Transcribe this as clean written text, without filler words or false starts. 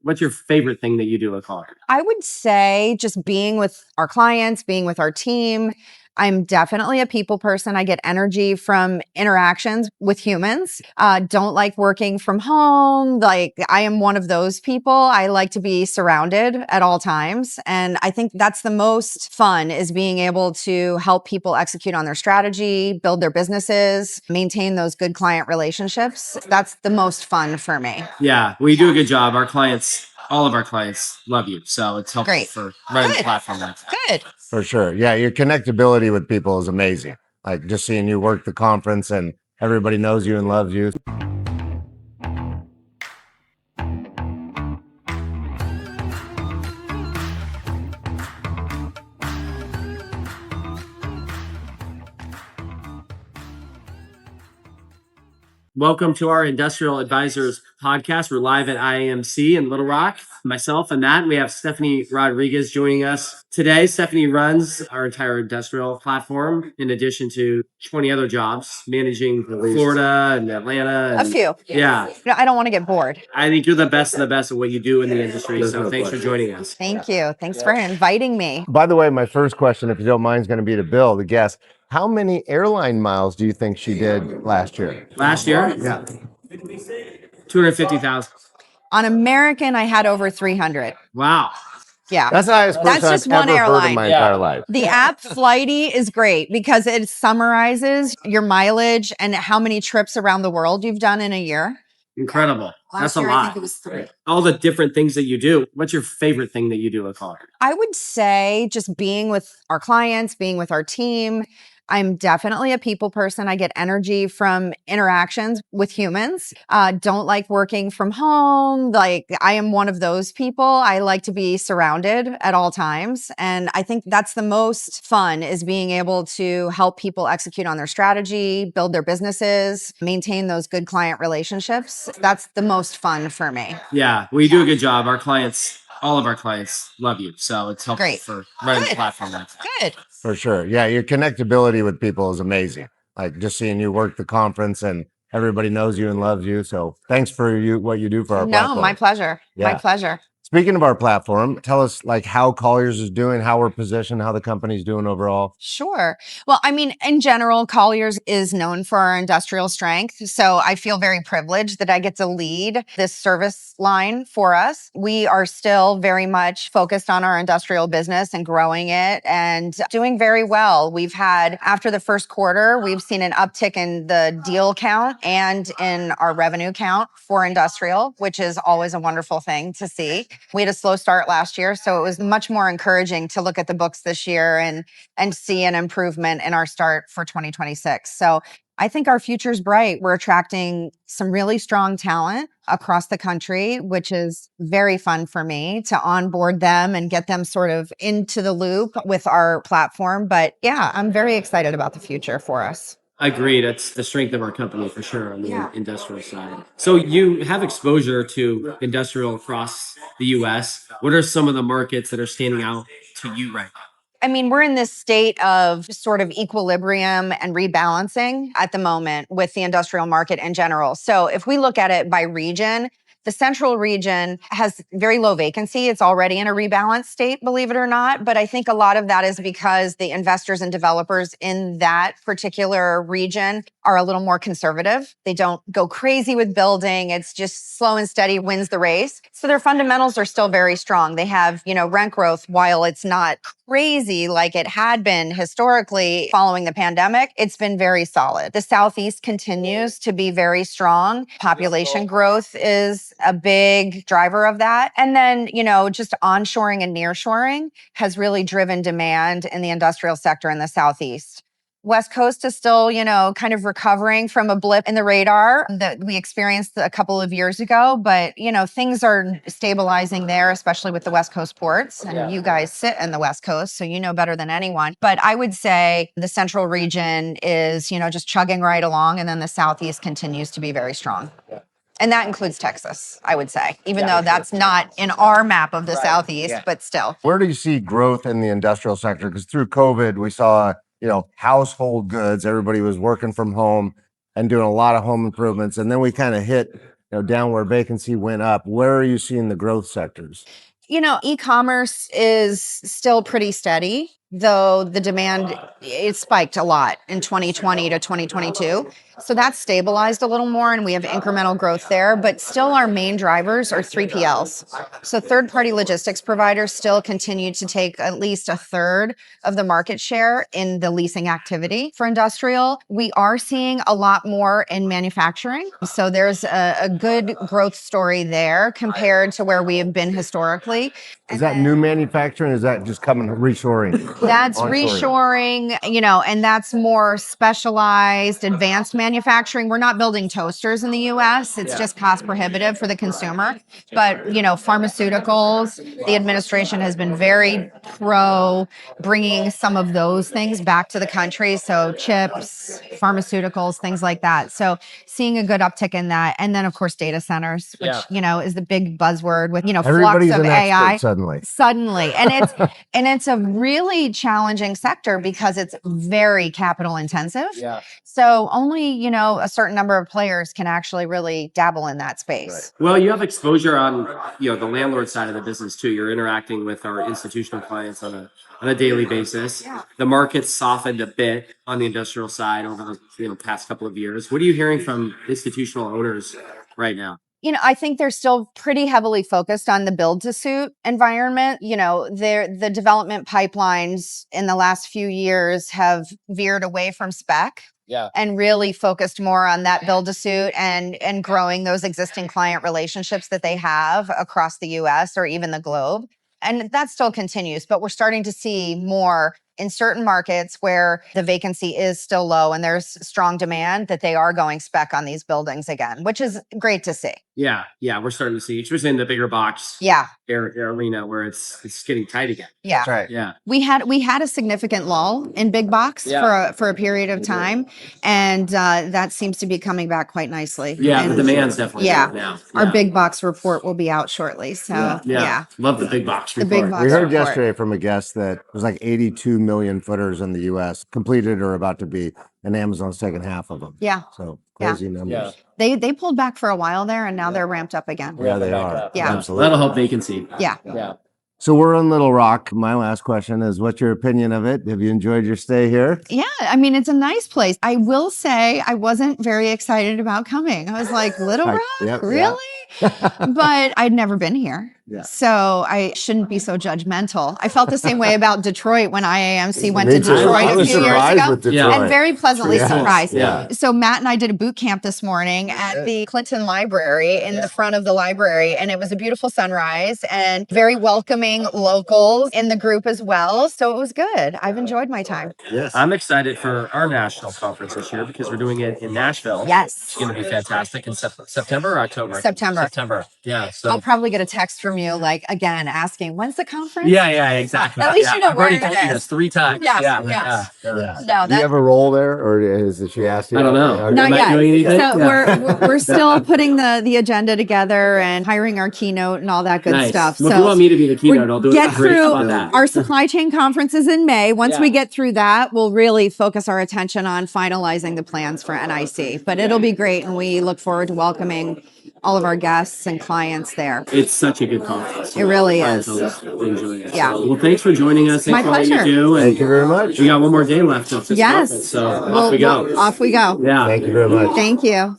What's your favorite thing that you do at Colliers? I would say just being with our clients, being with our team. I'm definitely a people person. I get energy from interactions with humans. Don't like working from home. Like, I am one of those people. I like to be surrounded at all times. And I think that's the most fun, is being able to help people execute on their strategy, build their businesses, maintain ththose good client relationships. That's the most fun for me. Yeah, we do a good job. All of our clients love you. So it's helpful Great. for running the platform. Good. For sure. Yeah, your connectability with people is amazing. Like just seeing you work the conference and everybody knows you and loves you. Welcome to our Industrial Advisors podcast. We're live at IAMC in Little Rock. Myself and Matt, we have Stephanie Rodriguez joining us today. Stephanie runs our entire industrial platform in addition to 20 other jobs, managing Florida and Atlanta. A few. Yeah. I don't want to get bored. I think you're the best of the best at what you do in the industry. So thanks for joining us. Thank you. Thanks for inviting me. By the way, my first question, if you don't mind, is going to be to Bill, the guest. How many airline miles do you think she did last year? Last year? Yeah. 250,000. On American, I had over 300. Wow. Yeah. That's the highest person That's just I've one ever heard in airline. my entire life. The app Flighty is great because it summarizes your mileage and how many trips around the world you've done in a year. Incredible. That's a year, lot. I think it was 3. All the different things that you do. What's your favorite thing that you do at Colliers? I would say just being with our clients, being with our team. I'm definitely a people person. I get energy from interactions with humans. Don't like working from home. Like, I am one of those people. I like to be surrounded at all times. And I think that's the most fun, is being able to help people execute on their strategy, build their businesses, maintain those good client relationships. That's the most fun for me. Yeah, we do a good job. All of our clients love you. So it's helpful Great. for running the Good. platform. Good. For sure. Yeah, your connectability with people is amazing. Like just seeing you work the conference and everybody knows you and loves you. So thanks for what you do for our platform. No, my pleasure. Yeah. My pleasure. Speaking of our platform, tell us like how Colliers is doing, how we're positioned, how the company's doing overall. Sure. Well, I mean, in general, Colliers is known for our industrial strength. So I feel very privileged that I get to lead this service line for us. We are still very much focused on our industrial business and growing it and doing very well. We've had, after the first quarter, we've seen an uptick in the deal count and in our revenue count for industrial, which is always a wonderful thing to see. We had a slow start last year, so it was much more encouraging to look at the books this year and see an improvement in our start for 2026. So I think our future's bright. We're attracting some really strong talent across the country, which is very fun for me to onboard them and get them sort of into the loop with our platform. But yeah, I'm very excited about the future for us. Agreed. That's the strength of our company for sure on the industrial side. So you have exposure to industrial across the U.S. What are some of the markets that are standing out to you right now? I mean, we're in this state of sort of equilibrium and rebalancing at the moment with the industrial market in general. So if we look at it by region, the central region has very low vacancy. It's already in a rebalance state, believe it or not. But I think a lot of that is because the investors and developers in that particular region are a little more conservative. They don't go crazy with building. It's just slow and steady wins the race. So their fundamentals are still very strong. They have, rent growth, while it's not crazy like it had been historically following the pandemic, it's been very solid. The Southeast continues to be very strong. Population growth is a big driver of that. And then, just onshoring and nearshoring has really driven demand in the industrial sector in the Southeast. West Coast is still, kind of recovering from a blip in the radar that we experienced a couple of years ago. But, things are stabilizing there, especially with the West Coast ports. And you guys sit in the West Coast, so you know better than anyone. But I would say the central region is, just chugging right along. And then the Southeast continues to be very strong. And that includes Texas, I would say, even though that's not in our map of the Southeast, but still. Where do you see growth in the industrial sector? Because through COVID, we saw household goods. Everybody was working from home and doing a lot of home improvements. And then we kind of hit down where vacancy went up. Where are you seeing the growth sectors? E-commerce is still pretty steady, though the demand, it spiked a lot in 2020 to 2022. So that's stabilized a little more and we have incremental growth there, but still our main drivers are 3PLs. So third-party logistics providers still continue to take at least a third of the market share in the leasing activity for industrial. We are seeing a lot more in manufacturing. So there's a good growth story there compared to where we have been historically. Is that new manufacturing? Is that just coming reshoring? That's Onshoring. reshoring, and that's more specialized, advanced manufacturing. We're not building toasters in the US. It's just cost prohibitive for the consumer. But, pharmaceuticals, the administration has been very pro bringing some of those things back to the country. So chips, pharmaceuticals, things like that. So seeing a good uptick in that. And then, of course, data centers, which, is the big buzzword with, Everybody's flux of an AI. expert Suddenly. And it's a really challenging sector because it's very capital intensive. Yeah. So only, a certain number of players can actually really dabble in that space. Right. Well, you have exposure on, the landlord side of the business too. You're interacting with our institutional clients on a daily basis. Yeah. The market's softened a bit on the industrial side over the past couple of years. What are you hearing from institutional owners right now? I think they're still pretty heavily focused on the build to suit environment. The development pipelines in the last few years have veered away from spec. Yeah. And really focused more on that build to suit and growing those existing client relationships that they have across the US or even the globe. And that still continues, but we're starting to see more in certain markets where the vacancy is still low and there's strong demand that they are going spec on these buildings again, which is great to see. Yeah. We're starting to see, especially in the bigger box arena where it's getting tight again. Yeah. That's right. Yeah. We had a significant lull in big box for a period of time, and that seems to be coming back quite nicely. Yeah, And the demand's definitely there now. our Yeah. big box report will be out shortly. So Love the big box The report. big box We heard report. yesterday from a guest that there's like 82 million footers in the US completed or about to be, and Amazon's taking half of them. Yeah. So crazy numbers. Yeah. They pulled back for a while there, and now they're ramped up again. Yeah, they are. Yeah. Absolutely. That'll help vacancy. Yeah. Yeah. So we're in Little Rock. My last question is, what's your opinion of it? Have you enjoyed your stay here? Yeah, I mean, it's a nice place. I will say I wasn't very excited about coming. I was like, Little Rock? Yep. Really? But I'd never been here. Yeah. So I shouldn't be so judgmental. I felt the same way about Detroit when IAMC went Me to too. Detroit I a was few years surprised ago. with Detroit. Yeah. And very pleasantly Yeah. surprised. Yeah. So Matt and I did a boot camp this morning at the Clinton Library in the front of the library. And it was a beautiful sunrise and very welcoming locals in the group as well. So it was good. I've enjoyed my time. Yes. I'm excited for our national conference this year because we're doing it in Nashville. Yes. It's going to be fantastic in September or October? September. Yeah. So. I'll probably get a text from you, like, again, asking, when's the conference? Yeah, exactly. At least you know I've already where it told you is. this 3 times. Yes, Yeah. yes. Do No, you have a role there, or is it she asked you? I don't know. Not Am I yet. doing anything? So Yeah. we're still putting the agenda together and hiring our keynote and all that good Nice. stuff. Well, if So you want me to be the keynote, I'll do it. get Great. through How about that? our supply chain conferences in May. Once Yeah. we get through that, we'll really focus our attention on finalizing the plans for NIC. But it'll be great, and we look forward to welcoming all of our guests and clients there. It's such a good conference. It really I is. always enjoy it. Yeah. So, well, thanks for joining us. Thanks My for all you pleasure. do. And Thank you very much. we got one more day left of this conference, Yes. so off we go. Off we go. Yeah. Thank you very much. Thank you.